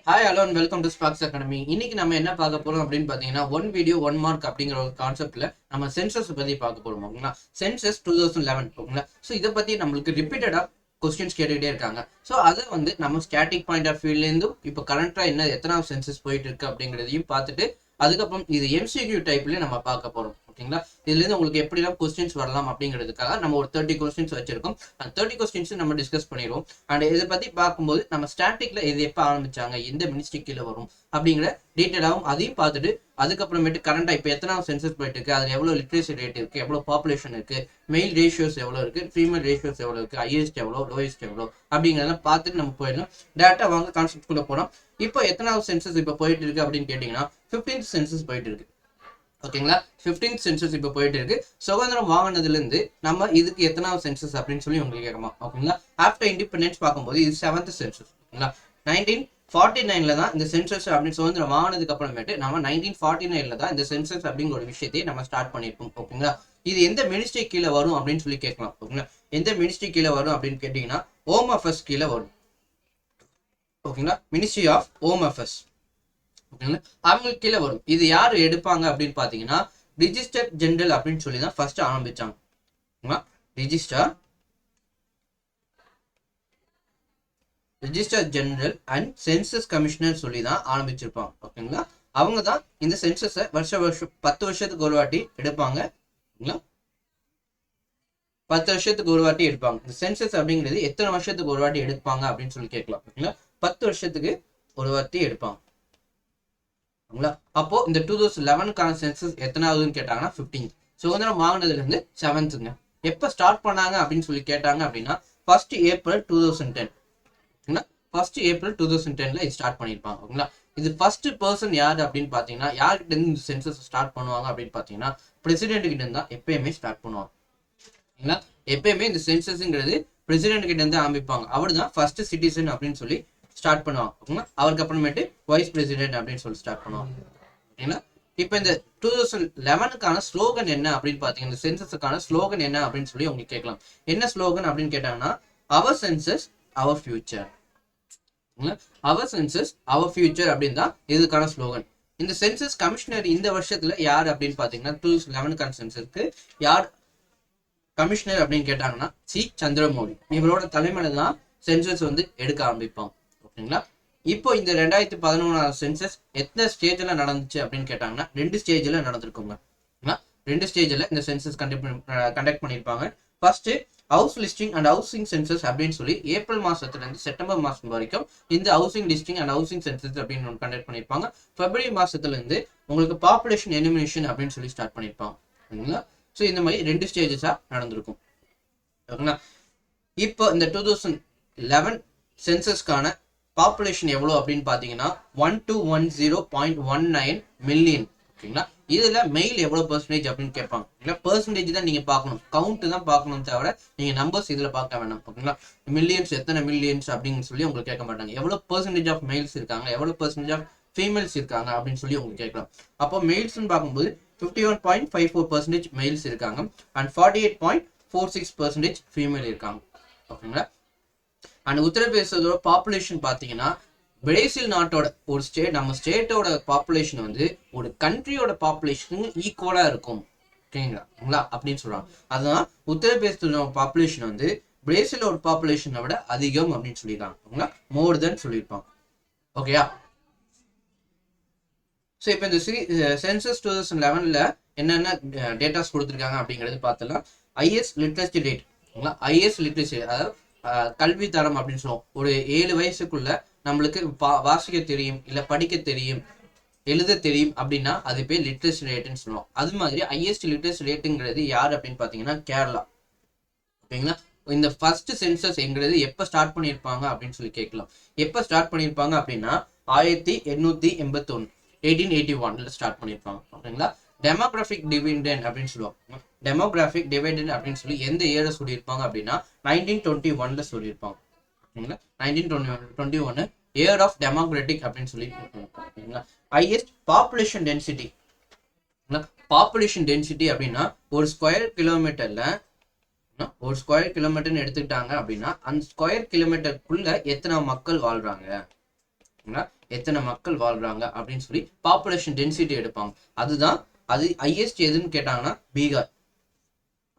Hi hello and welcome to Sparks academy. இன்னைக்கு நம்ம என்ன பார்க்க போறோம் அப்படின்னு பார்த்தீங்கன்னா, ஒன் வீடியோ ஒன் மார்க் அப்படிங்கிற ஒரு கான்செப்ட்ல நம்ம சென்சஸ் பத்தி பார்க்க போறோம். ஓகேங்களா, சென்சஸ் 2011. ஓகேங்களா, ஸோ இதை பத்தி நம்மளுக்கு ரிப்பீட்டடா கொஸ்டின்ஸ் கேட்டுக்கிட்டே இருக்காங்க. ஸோ அதை வந்து நம்ம ஸ்டாட்டிக் பாயிண்ட் ஆஃப் வியூலேருந்தும் இப்போ கரண்டா என்ன எத்தனாவது சென்சஸ் போயிட்டு இருக்கு அப்படிங்கிறதையும் பார்த்துட்டு அதுக்கப்புறம் இது எம்சிக்யூ டைப்லயே நம்ம பார்க்க போறோம். ஓகேங்களா, இதுல இருந்து உங்களுக்கு எப்படிலாம் கொஸ்டின்ஸ் வரலாம் அப்படிங்கிறதுக்காக நம்ம ஒரு 30 கொஸ்டின்ஸ் வச்சிருக்கோம். அந்த 30 கொஸ்டின்ஸ் நம்ம டிஸ்கஸ் பண்ணிடுவோம். அண்ட் இதை பத்தி பார்க்கும்போது நம்ம ஸ்டாட்டிக்ல இது எப்போ ஆரம்பிச்சாங்க, எந்த மினிஸ்ட்ரி கீழே வரும் அப்படிங்கிற டீட்டெயிலாகவும் அதையும் பார்த்துட்டு அதுக்கப்புறமேட்டு கரண்டா இப்போ எத்தனாவது சென்சஸ் போயிட்டு இருக்கு, அதுல எவ்வளவு லிட்ரேசி ரேட் இருக்கு, எவ்வளவு பாப்புலேஷன் இருக்கு, மெயில் ரேஷியோஸ் எவ்வளவு இருக்கு, ஃபீமேல் ரேஷியோஸ் எவ்வளவு இருக்கு, ஹையஸ்ட் எவ்வளோ, லோயஸ்ட் எவ்வளோ அப்படிங்கிறதெல்லாம் பார்த்துட்டு நம்ம போயிடலாம். டேரக்டா வாங்க கான்செப்ட் குள்ள போனோம். இப்போ எத்தனாவது சென்சஸ் இப்போ போயிட்டு இருக்கு அப்படின்னு கேட்டீங்கன்னா 15th சென்சஸ் போயிட்டு இருக்கு. ஓகேங்களா, 15th சென்சஸ் இப்போ போயிட்டு இருக்கு. சுதந்திரம் வாங்கினதுல இருந்து நம்ம இதுக்கு எத்தனாவது சென்சஸ் அப்படின்னு சொல்லி உங்களுக்கு கேட்கலாம். ஓகேங்களா, ஆஃப்டர் இண்டிபெண்டன்ஸ் பார்க்கும்போது இது 7th சென்சஸ். ஓகேங்களா, 1949 தான் இந்த சென்சஸ் அப்படின்னு சுதந்திரம் வாங்கினதுக்கு அப்புறமேட்டு நம்ம 1949 தான் இந்த சென்சஸ் அப்படிங்கிற ஒரு விஷயத்தையே நம்ம ஸ்டார்ட் பண்ணியிருப்போம். ஓகேங்களா, இது எந்த மினிஸ்ட்ரி கீழே வரும் அப்படின்னு சொல்லி கேட்கலாம். ஓகேங்களா, எந்த மினிஸ்ட்ரி கீழே வரும் அப்படின்னு கேட்டீங்கன்னா ஹோம் அஃபேர்ஸ் கீழே வரும். ஓகேங்களா, மினிஸ்ட்ரி ஆஃப் ஹோம் அஃபேர்ஸ். ஓகேங்களா, அவங்களுக்கு கீழே வரும். இது யார் எடுப்பாங்க அப்படின்னு பாத்தீங்கன்னா ரிஜிஸ்டர் ஜெனரல் அப்படின்னு சொல்லி தான் ஃபர்ஸ்ட் ஆரம்பிச்சாங்க. Register general and census commissioner சொல்லி தான் ஆரம்பிச்சிருப்பாங்க. ஓகேங்களா, அவங்க தான் இந்த சென்சஸை வருஷம் 10 வருஷத்துக்கு ஒரு வாட்டி எடுப்பாங்க. 10 வருஷத்துக்கு ஒரு வாட்டி எடுப்பாங்க. இந்த சென்சஸ் அப்படிங்கிறது எத்தனை வருஷத்துக்கு ஒரு வாட்டி எடுப்பாங்க அப்படின்னு சொல்லி கேட்கலாம். ஓகேங்களா, 10 வருஷத்துக்கு ஒரு வாட்டி எடுப்பாங்க. அப்போ இந்த 2011க்கான சென்சஸ் எத்தனாவதுன்னு கேட்டாங்கன்னா 15th. சுதந்திரம் வாங்கினதுல இருந்து 7th. எப்ப ஸ்டார்ட் பண்ணாங்க அப்படின்னு சொல்லி கேட்டாங்க அப்படின்னா 1st April 2010. 1st April 2010ல இது ஸ்டார்ட் பண்ணிருப்பாங்க. ஓகேங்களா, இது ஃபர்ஸ்ட் பர்சன் யாரு அப்படின்னு பாத்தீங்கன்னா யார்கிட்ட இருந்து இந்த சென்சஸ் ஸ்டார்ட் பண்ணுவாங்க அப்படின்னு பாத்தீங்கன்னா பிரசிடென்ட் கிட்ட இருந்தா எப்பயுமே ஸ்டார்ட் பண்ணுவாங்க. ஓகேங்களா, எப்பயுமே இந்த சென்சஸ்ங்கிறது பிரசிடென்ட் கிட்ட இருந்து ஆரம்பிப்பாங்க. அவர் தான் ஃபர்ஸ்ட் சிட்டிசன் அப்படின்னு சொல்லி ஸ்டார்ட் பண்ணுவாங்க. ஓகேங்களா, அவருக்கு அப்புறமேட்டு வைஸ் பிரசிடென்ட் அப்படின்னு சொல்லி ஸ்டார்ட் பண்ணுவாங்க. ஓகேங்களா, இப்போ இந்த 2011க்கான ஸ்லோகன் என்ன அப்படின்னு பாத்தீங்கன்னா இந்த சென்சஸுக்கான ஸ்லோகன் என்ன அப்படின்னு சொல்லி உங்களுக்கு கேட்கலாம். என்ன ஸ்லோகன் அப்படின்னு கேட்டாங்கன்னா our census our future. Our census our future அப்படின்னு தான் இதுக்கான ஸ்லோகன். இந்த சென்சஸ் கமிஷனர் இந்த வருஷத்துல யார் அப்படின்னு பாத்தீங்கன்னா 2011க்கான சென்சஸ்க்கு யார் கமிஷனர் அப்படின்னு கேட்டாங்கன்னா சி சந்திரமௌலி. இவரோட தலைமையில தான் சென்சஸ் வந்து எடுக்க ஆரம்பிப்பாங்க. ஓகேங்களா, இப்போ இந்த 2011 சென்சஸ் எத்தனை ஸ்டேஜ்ல நடந்துச்சு அப்படின்னு கேட்டாங்கன்னா 2 ஸ்டேஜ்ல நடந்திருக்குங்க. 2 ஸ்டேஜ்ல இந்த சென்சஸ் கண்டக்ட் பண்ணிருப்பாங்க. First house listing and housing census அப்படின்னு சொல்லி ஏப்ரல் மாசத்துல இருந்து செப்டம்பர் மாசம் வரைக்கும் இந்த housing listing and housing census அப்படின்னு ஒன்று கண்டக்ட் பண்ணிருப்பாங்க. பிப்ரவரி மாசத்துல இருந்து உங்களுக்கு பாப்புலேஷன் எலிமினேஷன் அப்படின்னு சொல்லி ஸ்டார்ட் பண்ணிருப்பாங்க. ஓகேங்களா, ஸோ இந்த மாதிரி 2 ஸ்டேஜஸா நடந்திருக்கும். ஓகேங்களா, இப்போ இந்த 2011 சென்சஸ்க்கான பாப்புலேஷன் எவ்வளோ அப்படின்னு பார்த்தீங்கன்னா 1210.19 மில்லியன். ஓகேங்களா, இதுல மெயில் எவ்வளவு பெர்சன்டேஜ் அப்படின்னு கேட்பாங்க. இல்லை பெர்சன்டேஜ் தான் நீங்க பார்க்கணும், கவுண்ட் தான் பார்க்கணும், தவிர நீங்க நம்பர்ஸ் இதுல பார்க்க வேண்டாம். ஓகேங்களா, மில்லியன்ஸ் எத்தனை மில்லியன்ஸ் அப்படின்னு சொல்லி உங்களுக்கு கேட்க மாட்டாங்க. எவ்வளவு பெர்சன்டேஜ் ஆஃப் மெயில்ஸ் இருக்காங்க, எவ்வளவு பெர்சன்டேஜ் ஆஃப் ஃபீமேல்ஸ் இருக்காங்க அப்படின்னு சொல்லி உங்களுக்கு கேட்கலாம். அப்போ மெயில்ஸ்ன்னு பார்க்கும்போது 51.54% மெயில்ஸ் இருக்காங்க அண்ட் 48.46% ஃபீமேல் இருக்காங்க. ஓகேங்களா, அண்ட் உத்தரப்பிரதேசத்தோட பாப்புலேஷன் பார்த்தீங்கன்னா பிரேசில் நாட்டோட ஒரு ஸ்டேட், நம்ம ஸ்டேட்டோட பாப்புலேஷன் வந்து ஒரு கண்ட்ரியோட பாப்புலேஷனுக்கு ஈக்குவலா இருக்கும். ஓகேங்களா அப்படின்னு சொல்றாங்க. அதுதான் உத்தரப்பிரதேசத்தோட பாப்புலேஷன் வந்து பிரேசிலோட பாப்புலேஷனை விட அதிகம் அப்படின்னு சொல்லியிருக்காங்க. ஓகேங்களா, மோர் தென் சொல்லியிருப்பாங்க. ஓகேயா, ஸோ இப்போ இந்த சென்சஸ் 2011ல என்னென்ன டேட்டாஸ் கொடுத்துருக்காங்க அப்படிங்கிறது பார்த்தலாம். IS literacy rate. IS literacy அதாவது கல்வி தரம் அப்படின்னு சொல்லுவோம். ஒரு 7 வயசுக்குள்ள நம்மளுக்கு வாசிக்க தெரியும், இல்ல படிக்க தெரியும், எழுத தெரியும் அப்படின்னா அது பேர் லிட்ரஸி ரேட்னு சொல்லுவோம். அது மாதிரி ஹையஸ்ட் லிட்ரஸி ரேட்டுங்கிறது யார் அப்படின்னு பாத்தீங்கன்னா கேரளா. ஓகேங்களா, இந்த ஃபர்ஸ்ட் சென்சஸ் எங்கிறது எப்ப ஸ்டார்ட் பண்ணியிருப்பாங்க அப்படின்னு சொல்லி கேட்கலாம். எப்ப ஸ்டார்ட் பண்ணியிருப்பாங்க அப்படின்னா 1881 1881ல ஸ்டார்ட் பண்ணியிருப்பாங்க. ஓகேங்களா, டெமோகிராபிக் டிவிடெண்ட் அப்படின்னு சொல்லுவாங்க. டெமோகிராபிக் டிவிடெண்ட் அப்படின்னு சொல்லி எந்த இயரை சொல்லியிருப்பாங்க அப்படின்னா 1921ல சொல்லியிருப்பாங்க. ஓகேங்களா, 1921 இயர் ஆஃப் டெமோக்ராட்டிக் அப்படின்னு சொல்லி. ஓகேங்களா, highest population density. Population density அப்படின்னா ஒரு ஸ்கொயர் கிலோமீட்டர்னு எடுத்துக்கிட்டாங்க அப்படின்னா அந்த ஸ்கொயர் கிலோமீட்டருக்குள்ள எத்தனை மக்கள் வாழ்றாங்க. எத்தனை மக்கள் வாழ்றாங்க அப்படின்னு சொல்லி பாப்புலேஷன் டென்சிட்டி எடுப்பாங்க. அதுதான் அது ஹையஸ்ட் எதுன்னு கேட்டாங்கன்னா பீகார்.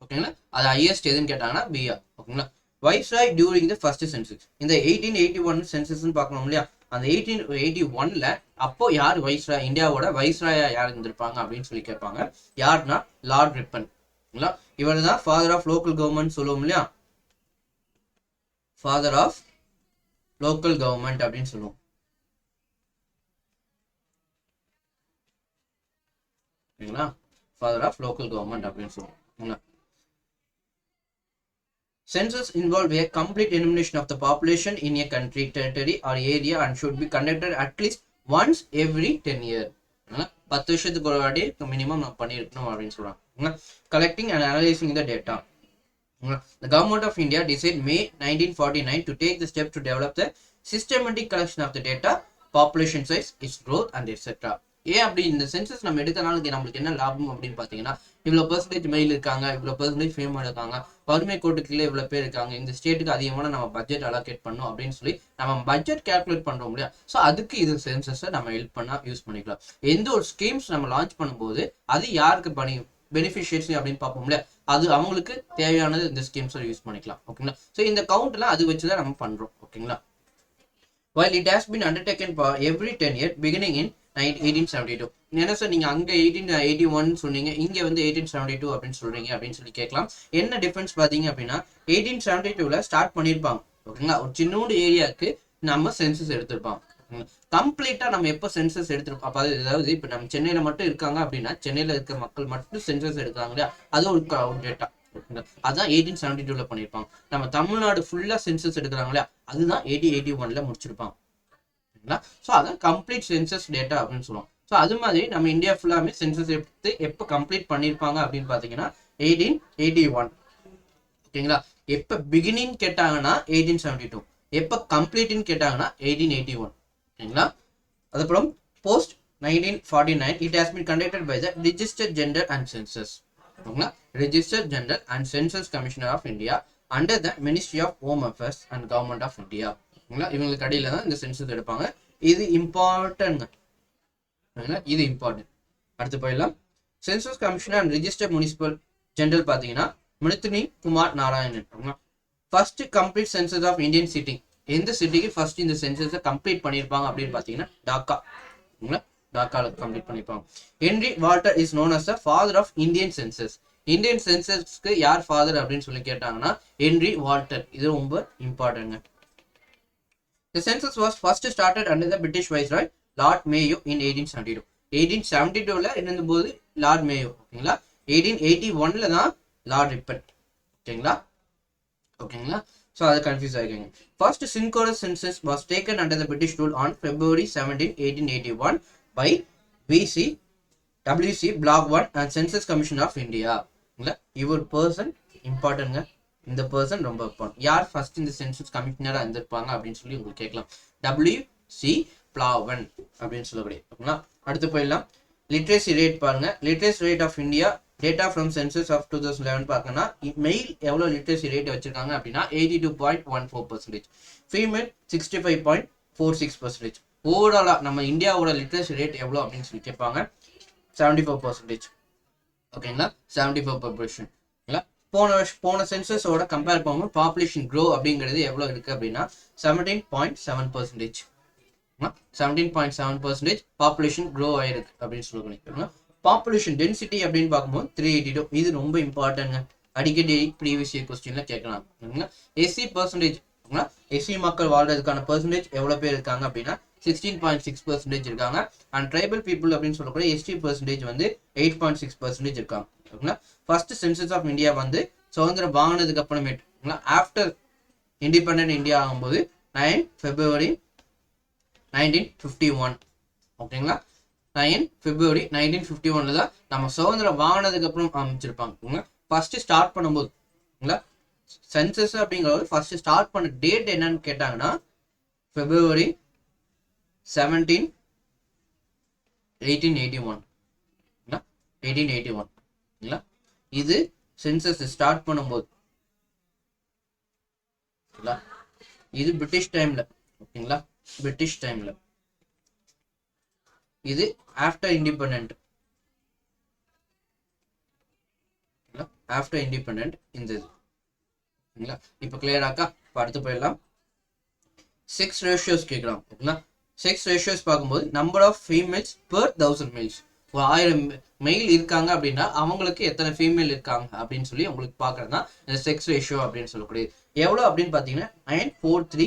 ஓகேங்களா, அது ஹையஸ்ட் எதுன்னு கேட்டாங்கன்னா பீகார். ஓகேங்களா, viceroy during the first census. இந்த 1881 சென்சஸ்ன்னு பார்க்கணும் இல்லையா, அந்த 1881ல அப்போ யார் வைஸ்ராய், இந்தியாவோட வைஸ்ராயா யார் இருந்திருப்பாங்க அப்படின்னு சொல்லி கேட்பாங்க. யாருன்னா லார்ட் ரிப்பன். இவர் தான் ஃபாதர் ஆஃப் லோக்கல் கவர்மெண்ட் சொல்லுவோம் இல்லையா, ஃபாதர் ஆஃப் லோக்கல் கவர்மெண்ட் அப்படின்னு சொல்லுவோம். ஓகேங்களா, ஃபாதர் ஆஃப் லோக்கல் கவர்மெண்ட் அப்படின்னு சொல்லுவோம். Census involve a complete enumeration of the population in a country, territory or area and should be conducted at least once every 10 years. 10 வருஷத்துக்கு ஒரு வாட்டி minimum நம்ம பண்ணிருக்கணும் அப்படின்னு சொல்றாங்க. Collecting and analyzing the data. The government of India decided May 1949 to take the step to develop the systematic collection of the data, population size, its growth and etc. ஏன் அப்படி இந்த சென்சஸ் நம்ம எடுத்தனால நம்மளுக்கு என்ன லாபம் அப்படின்னு பாத்தீங்கன்னா, இவ்வளவு பெர்சன்டேஜ் மெயில் இருக்காங்க, இவ்வளவு பெர்சன்டேஜ் ஃபேம் இருக்காங்க, வறுமை கோட்டுக்குள்ள இவ்வளவு பேர் இருக்காங்க, இந்த ஸ்டேட்டுக்கு அதிகமான நம்ம பட்ஜெட் அலோகேட் பண்ணோம் அப்படின்னு சொல்லி நம்ம பட்ஜெட் கால்குலேட் பண்றோம் இல்லையா. ஸோ அதுக்கு இது சென்சஸை நம்ம ஹெல்ப் பண்ணா யூஸ் பண்ணிக்கலாம். எந்த ஒரு ஸ்கீம்ஸ் நம்ம லான்ச் பண்ணும்போது அது யாருக்கு பெனிஃபிஷியர்ஸ் அப்படின்னு பார்ப்போம் இல்லையா, அது அவங்களுக்கு தேவையானது இந்த ஸ்கீம்ஸை யூஸ் பண்ணிக்கலாம். ஓகேங்களா, ஸோ இந்த கவுண்ட்லாம் அது வச்சுதான் நம்ம பண்றோம். ஓகேங்களா, while it has been undertaken for every 10 years beginning in 1872. என்ன சார் நீங்க அங்க 1881 சொன்னீங்க, இங்க வந்து 1872 அப்படின்னு சொல்றீங்க அப்படின்னு சொல்லி கேட்கலாம். என்ன டிஃபரன்ஸ் பாத்தீங்க அப்படின்னா, 1872ல ஸ்டார்ட் பண்ணிருப்பாங்க. ஓகேங்களா, ஒரு சின்னோடு ஏரியாவுக்கு நம்ம சென்சஸ் எடுத்திருப்பாங்க. கம்ப்ளீட்டா நம்ம எப்போ சென்சஸ் எடுத்திருப்போம், அப்ப அதாவது இப்ப நம்ம சென்னையில மட்டும் இருக்காங்க அப்படின்னா சென்னையில இருக்க மக்கள் மட்டும் சென்சஸ் எடுக்காங்க இல்லையா, அது ஒரு டேட்டா. அதான் 1872ல பண்ணிருப்பாங்க. நம்ம தமிழ்நாடு ஃபுல்லா சென்சஸ் எடுக்கிறாங்க இல்லையா, அதுதான் 1881ல முடிச்சிருப்பாங்க. ஸோ அதான் கம்ப்ளீட் சென்சஸ் டேட்டா அப்படின்னு சொல்லுவோம். ஸோ அது மாதிரி நம்ம இந்தியா ஃபுல்லாமே சென்சஸ் எடுத்து எப்போ கம்ப்ளீட் பண்ணியிருப்பாங்க அப்படின்னு பார்த்தீங்கன்னா 1881. ஓகேங்களா, எப்போ பிகினிங் கேட்டாங்கன்னா 1872, எப்போ கம்ப்ளீட்னு கேட்டாங்கன்னா 1881. ஓகேங்களா, அதுக்கப்புறம் post 1949 it has been conducted by the Registered Gender and Census. ஓகேங்களா, Registered Gender and Census Commissioner of India under the Ministry of Home Affairs and Government of India. இவங்களுக்கு அடியில தான் இந்த சென்சஸ் எடுப்பாங்க. இது இம்பார்ட்டன்ட். இது இம்பார்ட்டன்ட். அடுத்து போயிடலாம். Census commissioner and register municipal general பாத்தீங்கன்னா மிருத்னி Kumar Narayanan. First complete census of Indian city. எந்த சிட்டிக்கு ஃபர்ஸ்ட் இந்த சென்சஸை கம்ப்ளீட் பண்ணியிருப்பாங்க அப்படின்னு பாத்தீங்கன்னா டாக்கா. டாக்கால கம்ப்ளீட் பண்ணிருப்பாங்க. Henry Walter is known as the father of Indian census. Indian சென்சஸ்க்கு யார் ஃபாதர் அப்படின்னு சொல்லி கேட்டாங்கன்னா ஹென்ரி வால்டர். இது ரொம்ப important. The census was first started under the British Viceroy Lord Mayo in 1872. 1872ல இருந்தபோது லார்ட் மேயோ. ஓகேங்களா, 1881ல தான் லார்ட் ரிப்பன். ஓகேங்களா, ஸோ அது confuse ஆகிருக்கீங்க. First synchronous census was taken under the British rule on February 17, 1881 by WC Block 1 and Census Commission of India. இவர் person இம்பார்ட்டன்ட்ங்க. இந்த person ரொம்ப important. யார் first இந்த சென்சஸ் கமிஷனரா இருந்திருப்பாங்க அப்படின்னு சொல்லி உங்களுக்கு கேட்கலாம். WC பிளாவன் அப்படின்னு சொல்லக்கூடிய. ஓகேங்களா, அடுத்து போயிடலாம். லிட்ரேசி ரேட் பாருங்க. Literacy rate of India data from census of 2011 பார்க்கணும்னா மெயில் எவ்வளோ லிட்ரேசி ரேட் வச்சிருக்காங்க அப்படின்னா 82.14%. ஃபீமேல் 65.46%. ஓவராலா நம்ம இந்தியாவோட லிட்ரேசி ரேட் எவ்வளோ அப்படின்னு சொல்லி கேட்பாங்க. 74%. ஓகேங்களா, 74%. போன சென்சஸோட கம்பேர் பண்ணும்போது பாப்புலேஷன் க்ரோ அப்படிங்கிறது எவ்வளவு இருக்கு அப்படின்னா 17.7%. 17.7% பாப்புலேஷன் க்ரோ ஆயிருக்கு அப்படின்னு சொல்லி. பாப்புலேஷன் டென்சிட்டி அப்படின்னு பார்க்கும்போது 382. இது ரொம்ப இம்பார்ட்டன்ட். அடிக்கடி ப்ரீவியஸ் இயர் கொஸ்டின்ல கேட்கலாம். எஸ்சி பர்சன்டேஜ், எஸ்சி மக்கள் வாழ்றதுக்கான பர்சன்டேஜ் எவ்வளவு பேர் இருக்காங்க அப்படின்னா 16.6% இருக்காங்க. அண்ட் ட்ரைபல் பீப்புள் அப்படின்னு சொல்லக்கூடிய எஸ்டி பர்சன்டேஜ் வந்து 8.6% இருக்காங்க. ஃபர்ஸ்ட் சென்சஸ் ஆஃப் இந்தியா வந்து சுதந்திரம் வாங்கினதுக்கு அப்புறமேட்டு ஆஃப்டர் இண்டிபெண்டன்ட் இந்தியா ஆகும்போது 9 February 1951. ஓகேங்களா, 9 February 1951 தான் நம்ம சுதந்திரம் வாங்கினதுக்கு அப்புறம் அமைச்சிருப்பாங்க. ஃபர்ஸ்ட் ஸ்டார்ட் பண்ணும்போது சென்சஸ் அப்படிங்கிறது ஃபர்ஸ்ட் ஸ்டார்ட் பண்ண டேட் என்னன்னு கேட்டாங்கன்னா February 17, 1881. 1881. இது சென்சஸ் ஸ்டார்ட் பண்ணும்போது இது பிரிட்டிஷ் டைம்ல. ஓகேங்களா, பிரிட்டிஷ் டைம்ல இது ஆஃப்டர் இண்டிபெண்டன்ட். ஆஃப்டர் இண்டிபெண்டன்ட் இந்த இது. ஓகேங்களா? இப்போ கிளியராக்கா? இப்போ அடுத்து போயிடலாம். செக்ஸ் ரேஷியோஸ் கேட்கலாம். ஓகேங்களா? செக்ஸ் ரேஷியோஸ் பார்க்கும்போது number of females per 1000 males. ஒரு 1000 மெயில் இருக்காங்க அப்படின்னா அவங்களுக்கு எத்தனை ஃபீமேல் இருக்காங்க அப்படின்னு சொல்லி உங்களுக்கு பார்க்கறது தான் இந்த செக்ஸ் ரேஷியோ அப்படின்னு சொல்லக்கூடியது. எவ்வளோ அப்படின்னு பார்த்தீங்கன்னா 943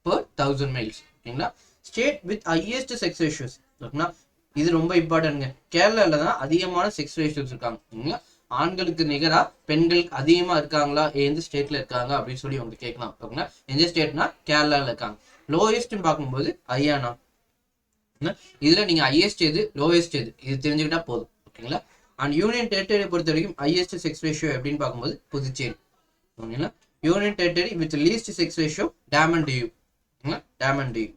per 1000 males. ஓகேங்களா? State with highest sex ratios. ஓகேங்களா? இது ரொம்ப இம்பார்ட்டன்ட்ங்க. கேரளால தான் அதிகமான செக்ஸ் ரேஷியோஸ் இருக்காங்க. ஓகேங்களா? ஆண்களுக்கு நிகரா பெண்களுக்கு அதிகமா இருக்காங்களா, எந்த ஸ்டேட்ல இருக்காங்க அப்படின்னு சொல்லி உங்களுக்கு கேட்கலாம். ஓகேங்களா? எந்த ஸ்டேட்னா கேரளால இருக்காங்க. லோயஸ்ட் பார்க்கும்போது ஹரியானா. இதுல நீங்க ஹையஸ்ட் எது லோயஸ்ட் எது இது தெரிஞ்சுக்கிட்டா போதும். ஓகேங்களா? அண்ட் யூனியன் டெரிட்டரியை பொறுத்த வரைக்கும் ஹையஸ்ட் செக்ஸ் ரேஷியோ அப்படின்னு பார்க்கும்போது புதுச்சேரி. ஓகேங்களா? Union territory with least sex ratio Daman Diu. Daman Diu.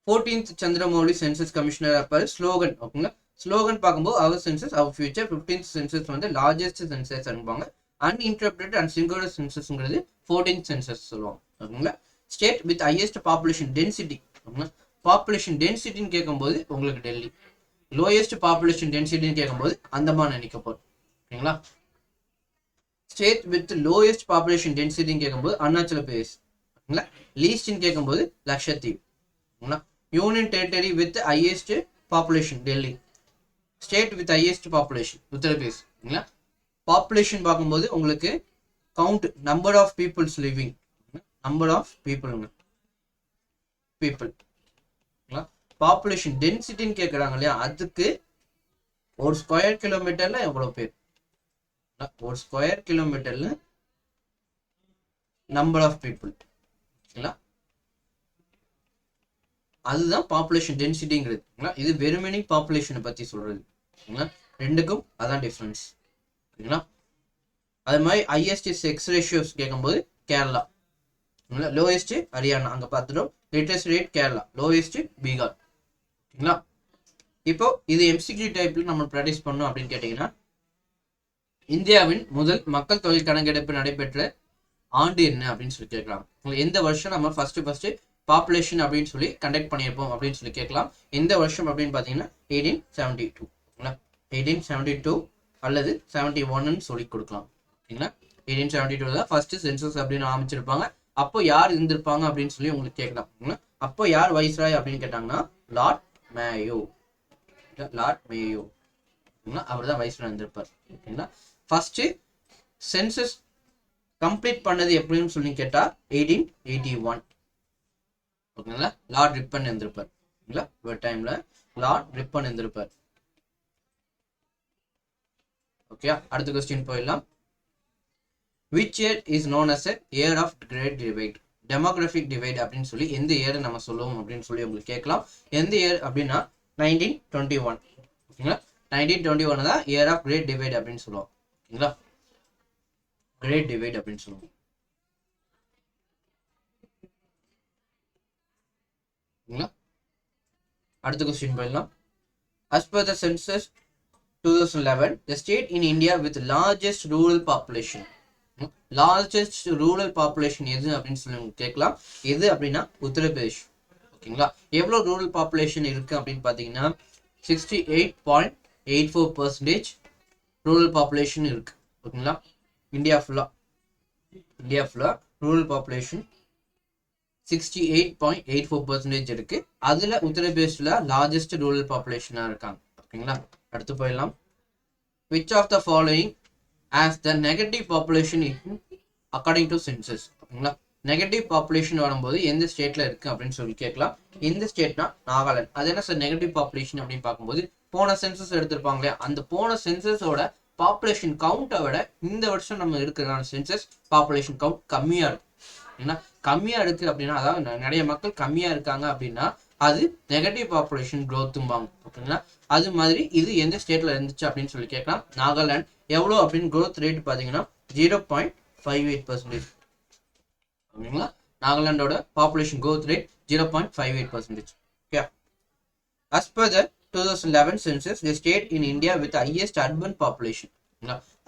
14th Chandramouli census commissioner அப்ப ஸ்லோகன். ஓகேங்களா? ஸ்லோகன் பார்க்கும்போது our census our future. 15th census வந்து லார்ஜஸ்ட் சென்சஸ் அனுப்புவாங்க. அன்இன்டர்பிரேட்டட் அண்ட் சிங்குலர் சென்சஸ்ங்கிறது 14th சென்சஸ் சொல்லுவாங்க. ஓகேங்களா? State with highest population density. ஓகேங்களா? பாப்புலேஷன் டென்சிட்டின்னு கேட்கும்போது உங்களுக்கு டெல்லி. லோயஸ்ட் பாப்புலேஷன் டென்சிட்டின்னு கேட்கும்போது அந்தமான் நிக்கோபார். ஓகேங்களா? ஸ்டேட் வித் லோயஸ்ட் பாப்புலேஷன் டென்சிட்டின்னு கேட்கும்போது அருணாச்சல பிரதேஷ். ஓகேங்களா? லீஸ்ட்னு கேட்கும்போது லக்ஷத்தீப். ஓகேங்களா? Union territory with highest population Delhi. State with highest population Uttar Pradesh. ஓகேங்களா? பாப்புலேஷன் பார்க்கும்போது உங்களுக்கு count number of peoples living. Number of பீப்புளுங்க பீப்புள். பாப்புலேஷன் டென்சிட்டின்னு கேட்குறாங்க இல்லையா, அதுக்கு ஒரு ஸ்கொயர் கிலோமீட்டர்ல எவ்வளவு பேர், ஒரு ஸ்கொயர் கிலோமீட்டர்ல நம்பர் ஆஃப் பீப்புள். ஓகேங்களா? அதுதான் பாப்புலேஷன் டென்சிட்டிங்கிறது. இது வெறுமனே பாப்புலேஷனை பத்தி சொல்றது. ஓகேங்களா? ரெண்டுக்கும் அதான் டிஃபரன்ஸ். ஓகேங்களா? அது மாதிரி ஹையஸ்ட் செக்ஸ் ரேஷியோஸ் கேட்கும்போது கேரளா. லோயஸ்ட் ஹரியானா அங்க பார்த்துட்டோம். Latest rate Kerala. Lowest Bihar. ஓகேங்களா? இப்போ இது எம்சிக்யூ டைப்ல நம்ம ப்ராக்டிஸ் பண்ணோம் அப்படின்னு கேட்டீங்கன்னா, இந்தியாவின் முதல் மக்கள் தொகை கணக்கெடுப்பு நடைபெற்ற ஆண்டு என்ன அப்படின்னு சொல்லி கேட்கலாம். எந்த வருஷம் நம்ம ஃபர்ஸ்ட் பாப்புலேஷன் அப்படின்னு சொல்லி கண்டக்ட் பண்ணியிருப்போம் அப்படின்னு சொல்லி கேட்கலாம். எந்த வருஷம் அப்படின்னு பார்த்தீங்கன்னா 1872. 1872 அல்லது 71 சொல்லி கொடுக்கலாம். ஓகேங்களா? 1872 தான் ஃபர்ஸ்ட் சென்சஸ் அப்படின்னு ஆரம்பிச்சிருப்பாங்க. அப்போ யார் இருந்திருப்பாங்க அப்படின்னு சொல்லி உங்களுக்கு கேட்கலாம். அப்போ யார் வைஸ்ராய் அப்படின்னு கேட்டாங்கன்னா லார்ட் மேயோ. லார்ட் மேயோ அவர் தான் வைஸ்ராய் இருந்திருப்பார். ஓகேங்களா? ஃபர்ஸ்ட் சென்சஸ் கம்ப்ளீட் பண்ணது எப்படின்னு சொல்லி கேட்டா 1881. ஓகேங்களா? லார்ட் ரிப்பன் இருந்திருப்பார். ஓகேங்களா? ஒரு டைம்ல லார்ட் ரிப்பன் இருந்திருப்பார். ஓகே, அடுத்த கொஸ்டின் போயிடலாம். Which year is known as a year of great divide? Demographic divide அப்படின்னு சொல்லி எந்த இயர் நம்ம சொல்லுவோம் அப்படின்னு சொல்லி உங்களுக்கு கேட்கலாம். எந்த இயர் அப்படின்னா 1921. ஓகேங்களா? 1921 தான் இயர் ஆஃப் கிரேட் டிவைட் அப்படின்னு சொல்லுவோம். ஓகேங்களா? கிரேட் டிவைட் அப்படின்னு சொல்லுவோம். ஓகேங்களா? அடுத்த கொஸ்டின் போயிடலாம். As per the census 2011, the state in India with largest rural population. Largest rural population எது அப்படின்னு சொல்லி கேட்கலாம். எது அப்படின்னா உத்தரப்பிரதேஷ். ஓகேங்களா? எவ்வளோ ரூரல் பாப்புலேஷன் இருக்கு அப்படின்னு பார்த்தீங்கன்னா 68.84% ரூரல் பாப்புலேஷன் இருக்கு. ஓகேங்களா? இந்தியா ஃபுல்லா ரூரல் பாப்புலேஷன் 68.84% இருக்கு. அதுல உத்தரப்பிரதேஷ்ல லார்ஜஸ்ட் ரூரல் பாப்புலேஷனா இருக்காங்க. ஓகேங்களா? அடுத்து போயிடலாம். Which of the following as the negative population according to census? ஓகேங்களா? நெகட்டிவ் பாப்புலேஷன் வரும்போது எந்த ஸ்டேட்ல இருக்கு அப்படின்னு சொல்லி கேட்கலாம். இந்த ஸ்டேட்னா நாகாலாந்து. அது என்ன சார் நெகட்டிவ் பாப்புலேஷன் அப்படின்னு பார்க்கும்போது போன சென்சஸ் எடுத்திருப்பாங்களே, அந்த போன சென்சஸோட பாப்புலேஷன் கவுண்டை விட இந்த வருஷம் நம்ம இருக்கிற சென்சஸ் பாப்புலேஷன் கவுண்ட் கம்மியா இருக்கு. ஏன்னா கம்மியா இருக்கு அப்படின்னா, அதாவது நிறைய மக்கள் கம்மியா இருக்காங்க அப்படின்னா அது நெகட்டிவ் பாப்புலேஷன் க்ரோத்தும்பாங்க. ஓகேங்களா? அது மாதிரி இது எந்த ஸ்டேட்ல இருந்துச்சு அப்படின்னு சொல்லி கேட்கலாம். நாகாலாந்து எவ்வளோ அப்படின்னு க்ரோத் ரேட் பார்த்தீங்கன்னா 0.58%. ஓகேங்களா? நாகாலாண்டோட population growth rate 0.58%. Okay. As per the 2011 census, the state in India with the highest urban population.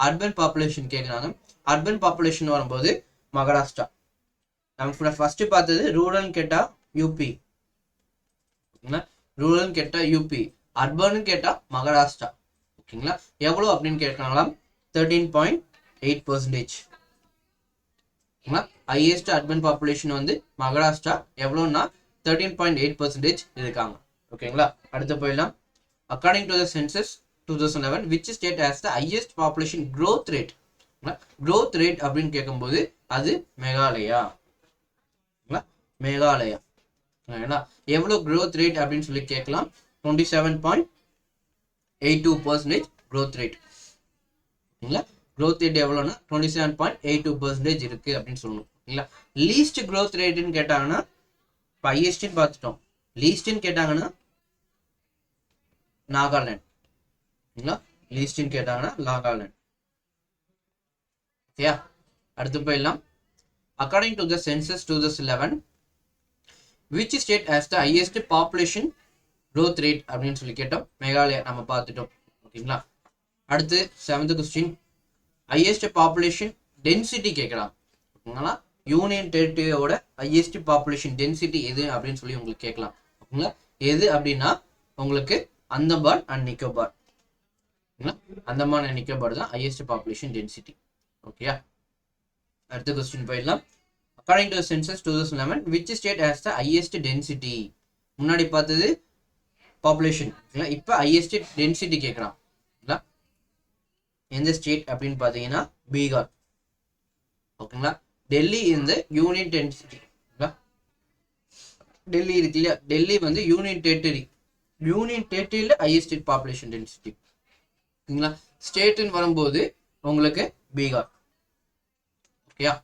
Urban population கேட்குறாங்க. அர்பன் பாப்புலேஷன் வரும்போது மகாராஷ்டிரா. நம்ம ஃபர்ஸ்ட் பார்த்தது ரூரல் கேட்டா யூபி. ஓகேங்களா. ரூரல்னு கேட்டா யூபி, அர்பன்னு கேட்டா மகாராஷ்டிரா. ஓகேங்களா. எவ்வளோ அப்படின்னு கேட்கறாங்களா 13.8%. ஓகேங்களா. ஹையஸ்ட் அர்பன் பாப்புலேஷன் வந்து மகாராஷ்டிரா, எவ்வளோன்னா 13.8% இருக்காங்க. ஓகேங்களா. அடுத்து போயிடலாம். According to the census 2011 which state has the highest population growth rate? growth rate அப்படின்னு கேட்கும்போது அது மேகாலயா. மேகாலயா. எவ்வளோ growth rate அப்படின்னு சொல்லி கேட்கலாம். 27.82% growth rate. ஓகேங்களா. growth rate எவ்வளோன்னா 27.82% இருக்கு அப்படின்னு சொல்லணும். ஓகேங்களா. லீஸ்ட் growth rateன்னு கேட்டாங்கன்னா இப்போ ஹையஸ்ட்னு பார்த்துட்டோம். லீஸ்ட்னு கேட்டாங்கன்னா நாகாலாந்து. ஓகேங்களா. லீஸ்ட்னு கேட்டாங்கன்னா நாகாலாந்து. ஓகேயா. அடுத்து போயிடலாம். According to the census 2011 which state has the highest population growth rate அப்படின்னு சொல்லி கேட்டோம். மேகாலயா நம்ம பார்த்துட்டோம். ஓகேங்களா. அடுத்து 7th question highest population density கேட்கலாம். ஓகேங்களா. யூனியன் டெரிட்டரியோட ஹையஸ்ட் பாப்புலேஷன் டென்சிட்டி எது அப்படின்னு சொல்லி உங்களுக்கு கேட்கலாம். ஓகேங்களா. எது அப்படின்னா உங்களுக்கு அந்தமான் அண்ட் நிக்கோபார். அந்தமான் அண்ட் நிக்கோபார் தான் ஹையஸ்ட் பாப்புலேஷன் டென்சிட்டி. ஓகேயா. அடுத்த கொஸ்டின் போயிடலாம். According to census 2011 which state has the highest density? முன்னாடி பார்த்தது பாப்புலேஷன். இப்போ ஹையஸ்ட் டென்சிட்டி கேட்கலாம். எந்த ஸ்டேட் அப்படின்னு பார்த்தீங்கன்னா பீகார். ஓகேங்களா. டெல்லி இந்த யூனியன் டென்சிட்டி. டெல்லி இருக்கு இல்லையா, டெல்லி வந்து யூனியன் டெரிட்டரி. யூனியன் டெரிட்டரியில் ஹையஸ்ட் பாப்புலேஷன் டென்சிட்டி. ஓகேங்களா. ஸ்டேட்டுன்னு வரும்போது உங்களுக்கு பீகார். ஓகேயா.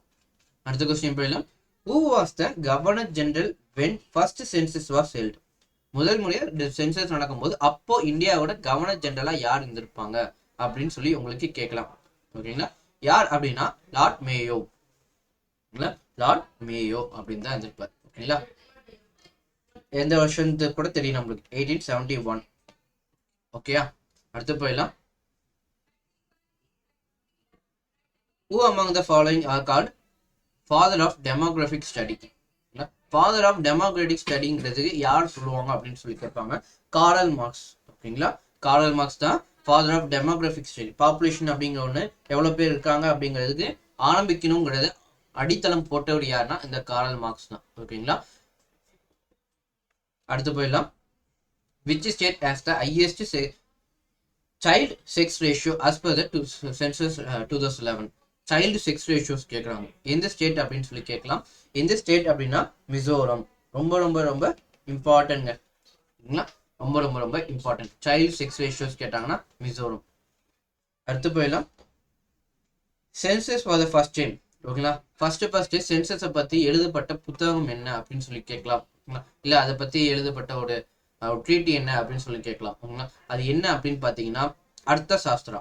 அடுத்த கொஸ்டின் போயிடலாம். Who was the Governor General when first census was held? முதல் முறையாக சென்சஸ் நடக்கும்போது அப்போ இந்தியாவோட கவர்னர் ஜெனரலா யார் இருந்திருப்பாங்க அப்படின்னு சொல்லி உங்களுக்கு கேட்கலாம். ஓகேங்களா. யார் அப்படின்னா லார்ட் மேயோ. லார்ட் மேயோ அப்படின்னு தான் இருந்திருப்பார். ஓகேங்களா. எந்த வருஷத்துக்கு கூட தெரியும் நம்மளுக்கு, 1871. ஓகேயா. அடுத்து போயிடலாம். Who among the following are called father of demographic study? Father of democratic ஸ்டடிங்கிறதுக்கு யார் சொல்லுவாங்க அப்படின்னு சொல்லி கேட்பாங்க. Karl Marx. ஓகேங்களா. காரல் மார்க்ஸ் தான் father of demographic study. Population அப்படிங்கிற ஒன்று எவ்வளோ பேர் இருக்காங்க அப்படிங்கிறதுக்கு ஆரம்பிக்கணுங்கிறத அடித்தளம் போட்டவர் யாருன்னா இந்த காரல் மார்க்ஸ் தான். ஓகேங்களா. அடுத்து போயிடலாம். which state has the highest child sex ratio as per the census 2011? Child sex ratios கேட்குறாங்க. எந்த ஸ்டேட் அப்படின்னு சொல்லி கேட்கலாம். எந்த ஸ்டேட் அப்படின்னா மிசோரம். ரொம்ப ரொம்ப ரொம்ப இம்பார்ட்டன்ட்ங்க. ஓகேங்களா. ரொம்ப ரொம்ப ரொம்ப இம்பார்ட்டன்ட். சைல்டு செக்ஸ் ரேஷியோஸ் கேட்டாங்கன்னா மிசோரம். அடுத்து போயிடலாம். Census for the first time. ஓகேங்களா. ஃபர்ஸ்ட் சென்சஸை பற்றி எழுதப்பட்ட புத்தகம் என்ன அப்படின்னு சொல்லி கேட்கலாம். இல்லை அதை பற்றி எழுதப்பட்ட ஒரு ட்ரீட்டி என்ன அப்படின்னு சொல்லி கேட்கலாம். ஓகேங்களா. அது என்ன அப்படின்னு பார்த்தீங்கன்னா அர்த்த சாஸ்திரா.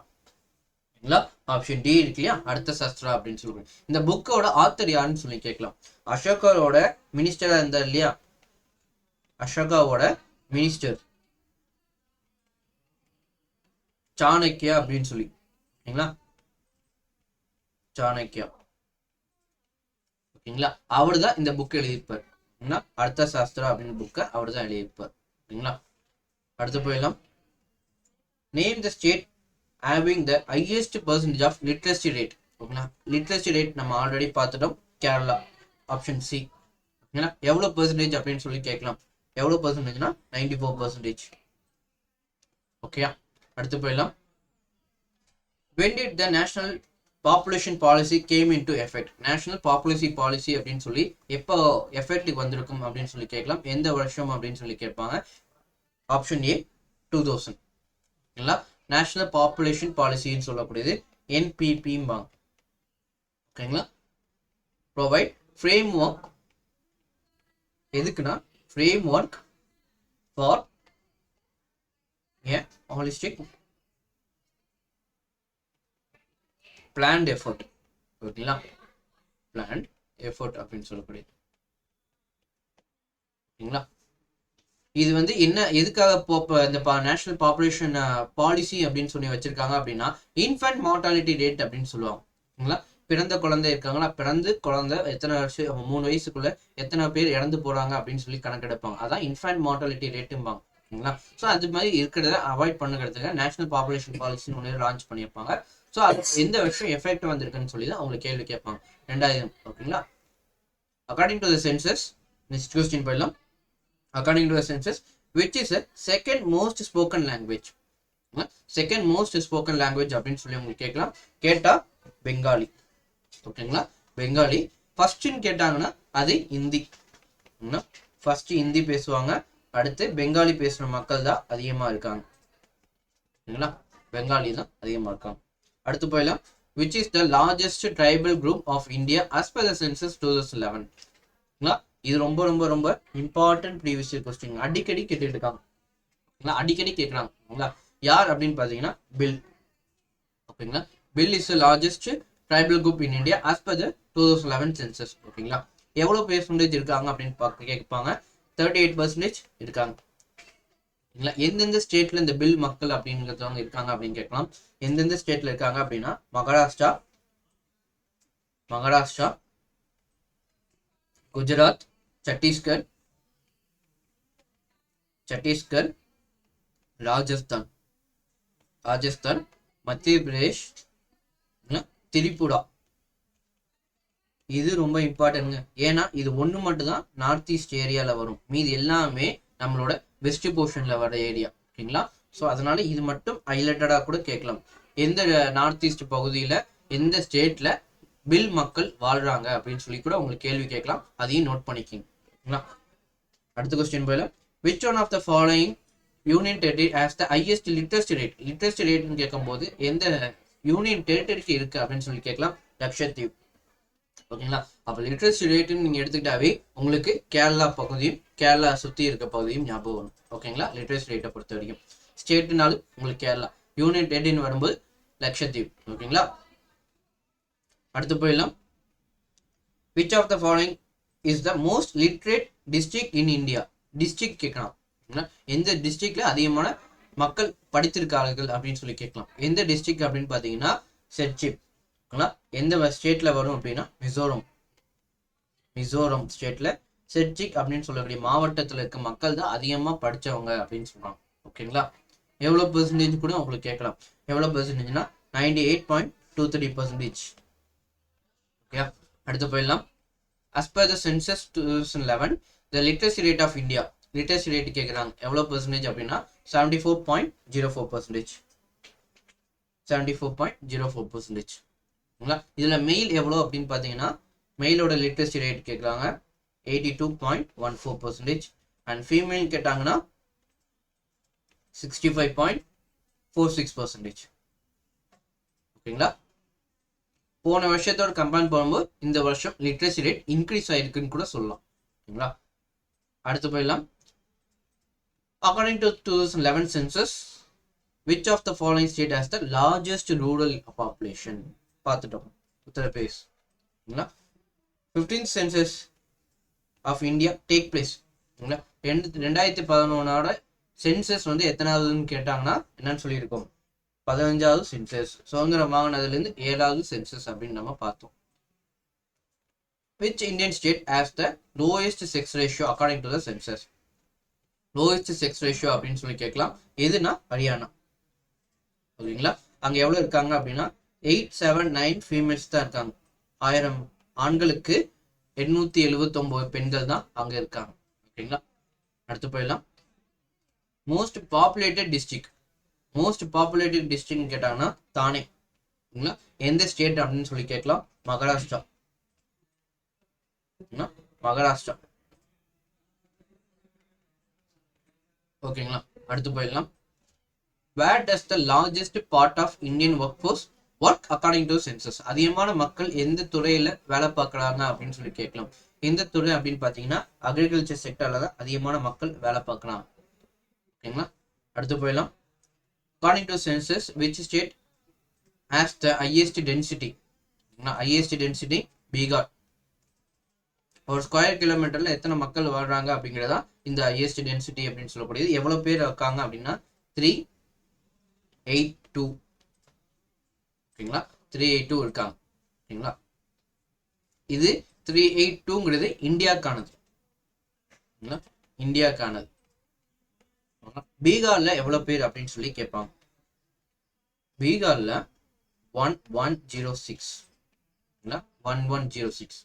ஆப்ஷன் டி இருக்கு இல்லையா, அர்த்த சாஸ்திரா அப்படின்னு சொல்லுவாங்க. இந்த புக்கோட ஆத்தர் யாருன்னு சொல்லி கேட்கலாம். அசோகரோட மினிஸ்டரா இருந்தார் இல்லையா, அசோகாவோட மினிஸ்டர் சாணக்கியா அப்படின்னு சொல்லி. ஓகேங்களா. சாணக்கியா. ஓகேங்களா. அவர் தான் இந்த புக் எழுதியிருப்பார். அர்த்த சாஸ்திரா அப்படின்னு புக்கை அவர் தான் எழுதியிருப்பார். ஓகேங்களா. அடுத்து போயிடலாம். Name the state having the highest percentage of literacy rate. ஓகேங்களா. லிட்ரஸி ரேட் நம்ம ஆல்ரெடி பார்த்துட்டோம், கேரளா. Option C. ஓகேங்களா. எவ்வளோ பெர்சன்டேஜ் அப்படின்னு சொல்லி கேட்கலாம். எவ்வளோ பெர்சன்டேஜ்னா 94%. ஓகேயா. அடுத்து போயிடலாம். when did the national population policy came into effect? national population policy அப்படின்னு சொல்லி எப்போ எஃபெக்ட்டுக்கு வந்திருக்கும் அப்படின்னு சொல்லி கேட்கலாம். எந்த வருஷம் அப்படின்னு சொல்லி கேட்பாங்க. Option A 2000. ஓகேங்களா. நேஷனல் பாப்புலேஷன் பாலிசின்னு சொல்லக்கூடியது என்பிபிம்பாங்க. ஓகேங்களா. Provide framework. எதுக்குன்னா framework for a holistic planned effort. ஓகேங்களா. பிளான்ட் எஃபர்ட் அப்படின்னு சொல்லக்கூடியது. ஓகேங்களா. இது வந்து என்ன எதுக்காக இந்த நேஷனல் பாப்புலேஷன் பாலிசி அப்படின்னு சொல்லி வச்சிருக்காங்க அப்படின்னா இன்ஃபன்ட் மார்டாலிட்டி ரேட் அப்படின்னு சொல்லுவாங்க. ஓகேங்களா. பிறந்த குழந்தை இருக்காங்களா, பிறந்து குழந்தை எத்தனை வருஷம் 3 வயசுக்குள்ள எத்தனை பேர் இறந்து போறாங்க அப்படின்னு சொல்லி கணக்கெடுப்பாங்க. அதான் இன்ஃபேன்ட் மார்டாலிட்டி ரேட்டும்பாங்க. ஓகேங்களா. ஸோ அது மாதிரி இருக்கிறத அவாய்ட் பண்ணுறதுக்கு நேஷனல் பாப்புலேஷன் பாலிசின்னு ஒன்று லான்ச் பண்ணியிருப்பாங்க. ஸோ அது எந்த வருஷம் எஃபெக்ட் வந்திருக்குன்னு சொல்லி தான் அவங்களுக்கு கேள்வி கேட்பாங்க. 2000. ஓகேங்களா. According to the census, next question போயிடலாம். According to the census, which is a second most spoken language? Second most spoken language அப்படின்னு சொல்லி உங்களுக்கு கேட்கலாம். கேட்டா பெங்காலி. ஓகேங்களா. பெங்காலி. ஃபர்ஸ்ட்னு கேட்டாங்கன்னா அது ஹிந்தி. ஃபர்ஸ்ட் ஹிந்தி பேசுவாங்க, அடுத்து பெங்காலி பேசுற மக்கள் தான் அதிகமா இருக்காங்க. ஓகேங்களா. பெங்காலி தான் அதிகமா இருக்காங்க. அடுத்து போயிடலாம். which is the largest tribal group of India as per the census 2011? இது ரொம்ப ரொம்ப ரொம்ப இம்பார்ட்டன்ட் ப்ரீவியஸ் இயர் கொஸ்டின். அடிக்கடி கேட்டுட்டு இருக்காங்க. அடிக்கடி கேட்குறாங்க. யார் அப்படின்னு பார்த்தீங்கன்னா பில். ஓகேங்களா. Bhil is the largest tribal group in India as per the 2011 census. ஓகேங்களா. எவ்வளோ பெர்சன்டேஜ் இருக்காங்க அப்படின்னு கேட்பாங்க. 38% இருக்காங்க. எந்தெந்த ஸ்டேட்ல இந்த பில் மக்கள் அப்படிங்கிறவங்க இருக்காங்க அப்படின்னு கேட்கலாம். எந்தெந்த ஸ்டேட்ல இருக்காங்க அப்படின்னா மகாராஷ்டிரா, குஜராத், சத்தீஸ்கர், ராஜஸ்தான், மத்திய பிரதேஷ், திரிபுரா. இது ரொம்ப இம்பார்ட்டன்ட்ங்க. ஏன்னா இது ஒன்று மட்டும் தான் நார்த் ஈஸ்ட் ஏரியாவில் வரும். மீது எல்லாமே நம்மளோட வெஸ்ட் போர்ஷன்ல வர ஏரியா. ஓகேங்களா. ஸோ அதனால இது மட்டும் ஹைலைட்டடா கூட கேட்கலாம். எந்த நார்த் ஈஸ்ட் பகுதியில் எந்த ஸ்டேட்ல பில் மக்கள் வாழ்றாங்க அப்படின்னு சொல்லி கூட உங்களுக்கு கேள்வி கேட்கலாம். அதையும் நோட் பண்ணிக்கிங்க. அடுத்த கொஸ்டின் போயில, which one of the following union territory has the highest literacy rate? Literacy ரேட்னு கேட்கும்போது எந்த யூனியன் டெரிட்டரிக்கு இருக்கு அப்படின்னு சொல்லி கேட்கலாம். லட்சத்தீவு. ஓகேங்களா. அப்ப லிட்ரஸி ரேட்டுன்னு நீங்க எடுத்துக்கிட்டாவே உங்களுக்கு கேரளா பகுதியும் கேரளா சுத்தி இருக்க பகுதியும் ஞாபகம் வரும். ஓகேங்களா. லிட்ரஸி ரேட்டை பொறுத்த வரைக்கும் ஸ்டேட்னாலும் உங்களுக்கு கேரளா, யூனியன் டெரிட்டரின்னு வரும்போது லட்சத்தீவு. ஓகேங்களா. அடுத்து போயிடலாம். which of the following is the most literate district in India? District கேட்கலாம். எந்த டிஸ்ட்ரிக்ட்ல அதிகமான மக்கள் படித்திருக்கார்கள் அப்படின்னு சொல்லி கேட்கலாம். எந்த டிஸ்ட்ரிக்ட் அப்படின்னு பாத்தீங்கன்னா செட்சிப். எந்த ஸ்டேட்ல வரும் அப்படின்னா மிசோரம் ஸ்டேட்ல செட்சிக் அப்படின்னு சொல்லக்கூடிய மாவட்டத்துல இருக்க மக்கள் தான் அதிகமா படிச்சவங்க அப்படின்னு சொல்றாங்க. ஓகேங்களா. எவ்வளவு பெர்சன்டேஜ் கூட உங்களுக்கு கேட்கலாம். எவ்வளவு பெர்சன்டேஜ்னா 98.23%. ஓகே. அடுத்து போயிடலாம். as per the census 2011, the literacy rate of India, literacy rate கேட்குறாங்க. எவ்வளோ பெர்சன்டேஜ் அப்படின்னா 74.04%. 74.04%. இதுல மெயில் எவ்வளோ அப்படின்னு பார்த்தீங்கன்னா மெயிலோட லிட்ரஸி ரேட் கேட்குறாங்க 82.14%. அண்ட் ஃபீமேல் கேட்டாங்கன்னா 65.46%. ஓகேங்களா. போன வருஷத்தோட கம்பேர் பண்ணும்போது இந்த வருஷம் லிட்ரஸி ரேட் இன்க்ரீஸ் ஆயிருக்குன்னு கூட சொல்லலாம். ஓகேங்களா. அடுத்து போயிடலாம். According to 2011 census, which of the following state has the largest rural population? பார்த்துட்டோம். Uttar Pradesh. 15th census of India take place. 2011 census வந்து எத்தனாவதுன்னு கேட்டாங்கன்னா என்னன்னு சொல்லியிருக்கோம். 15வது சென்சஸ். சுதந்திரம் வாங்கினதுலேருந்து 7வது சென்சஸ் அப்படின்னு நம்ம பார்த்தோம். Which Indian state has the lowest sex ratio according to the census? lowest sex ratio அப்படின்னு சொல்லி கேட்கலாம். எதுனா ஹரியானா. ஓகேங்களா. அங்க எவ்வளவு இருக்காங்க அப்படின்னா 879 ஃபீமேல்ஸ் தான் இருக்காங்க. 1000 ஆண்களுக்கு 879 பெண்கள் தான் அங்க இருக்காங்க. ஓகேங்களா. அடுத்து போயிடலாம். மோஸ்ட் பாப்புலேட்டட் டிஸ்ட்ரிக்ட் கேட்டாங்கன்னா தானே. எந்த ஸ்டேட் அப்படின்னு சொல்லி கேட்கலாம். மகாராஷ்டிரா. ஓகேங்களா. அடுத்து போயிடலாம். where does the largest part of Indian workforce work according to census? அதிகமான மக்கள் எந்த துறையில வேலை பார்க்கறாங்க அப்படின்னு சொல்லி கேட்கலாம். எந்த துறை அப்படின்னு பாத்தீங்கன்னா அக்ரிகல்ச்சர் செக்டர்ல தான் அதிகமான மக்கள் வேலை பார்க்கலாம். ஓகேங்களா. அடுத்து போயிடலாம். according to census, which state has the highest density? Bihar. ஒரு ஸ்கொயர் கிலோமீட்டர்ல எத்தனை மக்கள் வாழ்றாங்க அப்படிங்கிறதா இந்த ஹையஸ்ட் டென்சிட்டி அப்படின்னு சொல்லக்கூடியது. எவ்வளவு பேர் இருக்காங்க அப்படின்னா 382. ஓகேங்களா. 382 இருக்காங்க. ஓகேங்களா. இது 382ங்கிறது இந்தியாக்கானது. இந்தியாக்கானது. பீகார்ல எவ்வளவு பேர் அப்படின்னு சொல்லி கேட்பாங்க. பீகார்ல 1106. 1106.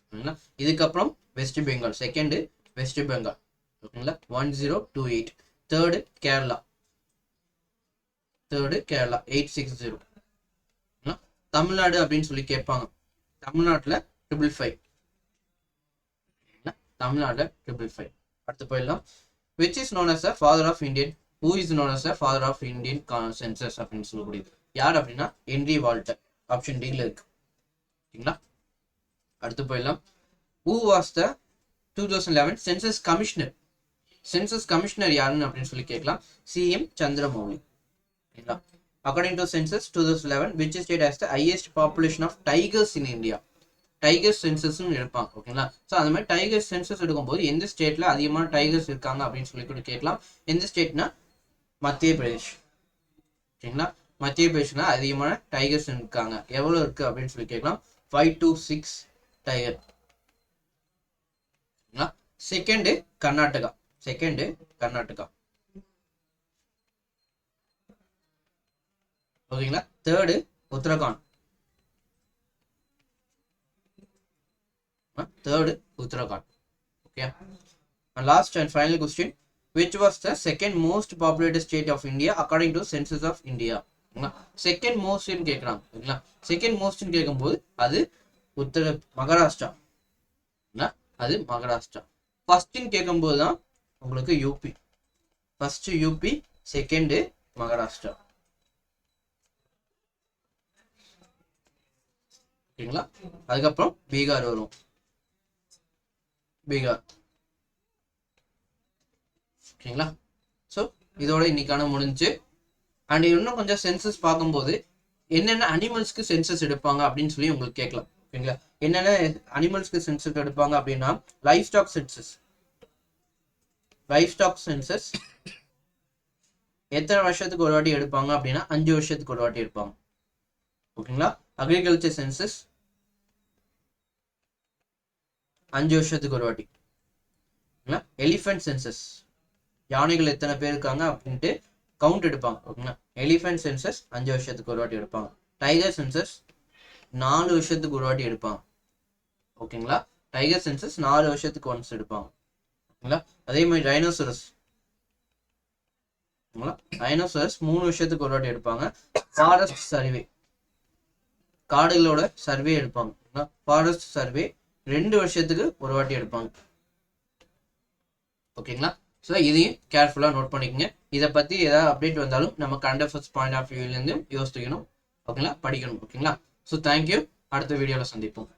இதுக்கப்புறம் west Bengal second, west Bengal ஓகேங்களா 1028. தேர்டு கேரளா, 860. தமிழ்நாடு அப்படின்னு சொல்லி கேட்பாங்க. தமிழ்நாட்டுல 555. தமிழ்நாடுல 555. அடுத்து போயிடலாம். Which is known as the father of Indian, who is known as the father of Indian census அப்படின்னு சொல்லக்கூடியது யார் அப்படின்னா ஹென்ரி வால்டர். ஆப்ஷன் டில இருக்கு. ஓகேங்களா. அடுத்து போயிடலாம். Who was the 2011 census commissioner. Census commissioner யாருன்னு அப்படின்னு சொல்லி கேட்கலாம். CM சந்திரமௌலி. ஓகேங்களா. According to census 2011, which state has the highest population of tigers in India? Tigers சென்சஸ்ன்னு எடுப்பாங்க. ஓகேங்களா. ஸோ அந்த மாதிரி டைகர்ஸ் சென்சஸ் எடுக்கும்போது எந்த ஸ்டேட்ல அதிகமான டைகர்ஸ் இருக்காங்க அப்படின்னு சொல்லி கூட கேட்கலாம். எந்த ஸ்டேட்னா மத்திய பிரதேஷ். ஓகேங்களா. மத்திய பிரதேஷ்ல அதிகமான டைகர்ஸ் இருக்காங்க. எவ்வளவு இருக்கு அப்படின்னு சொல்லி கேட்கலாம். 526 டைகர். செகண்ட் கர்நாடகா. ஓகேங்களா. Third Uttarakhand. Okay. Last and final question. which was the second most populated state of India according to census of India? Second மோஸ்ட்னு கேட்குறாங்க. ஓகேங்களா. செகண்ட் மோஸ்ட்னு கேட்கும்போது அது மகாராஷ்டிரா. அது மகாராஷ்டிரா. ஃபர்ஸ்ட்னு கேட்கும்போது தான் உங்களுக்கு UP. First UP, second Maharashtra. ஓகேங்களா. அதுக்கப்புறம் பீகார் வரும். ஓகேங்களா. ஸோ இதோட இன்னைக்கான முடிஞ்சு. அண்ட் இன்னும் கொஞ்சம் சென்சஸ் பார்க்கும்போது என்னென்ன அனிமல்ஸ்க்கு சென்சஸ் எடுப்பாங்க அப்படின்னு சொல்லி உங்களுக்கு கேட்கலாம். ஓகேங்களா. என்னென்ன அனிமல்ஸ்க்கு சென்சஸ் எடுப்பாங்க அப்படின்னா லைஃப் ஸ்டாக் சென்சஸ் எத்தனை வருஷத்துக்கு ஒரு வாட்டி எடுப்பாங்க அப்படின்னா 5 வருஷத்துக்கு ஒரு வாட்டி எடுப்பாங்க. ஓகேங்களா. அக்ரிகல்ச்சர் சென்சஸ் 5 வருஷத்துக்கு ஒரு வாட்டி. எலிஃபென்ட் சென்சஸ் யானைகள் எத்தனை பேர் இருக்காங்க அப்படின்ட்டு கவுண்ட் எடுப்பாங்க. ஓகேங்களா. எலிஃபென்ட் சென்சஸ் 5 வருஷத்துக்கு ஒரு வாட்டி எடுப்பாங்க. டைகர் சென்சஸ் 4 வருஷத்துக்கு ஒரு வாட்டி எடுப்பாங்க. ஓகேங்களா. டைகர் சென்சஸ் 4 வருஷத்துக்கு ஒன்ஸ் எடுப்பாங்க. ஓகேங்களா. அதே மாதிரி ரைனோசரஸ் 3 வருஷத்துக்கு ஒரு வாட்டி எடுப்பாங்க. ஃபாரஸ்ட் சர்வே காடுகளோட சர்வே எடுப்பாங்க. ஃபாரஸ்ட் சர்வே 2 வருஷத்துக்கு ஒரு வாட்டி எடுப்பாங்க. ஓகேங்களா. ஸோ இதையும் கேர்ஃபுல்லாக நோட் பண்ணிக்கோங்க. இதை பற்றி ஏதாவது அப்டேட் வந்தாலும் நம்ம கரண்ட் அஃபேர்ஸ் பாயிண்ட் ஆஃப் வியூலேருந்து யோசிக்கணும். ஓகேங்களா. படிக்கணும். ஓகேங்களா. So thank you. அடுத்த வீடியோவில் சந்திப்போம்.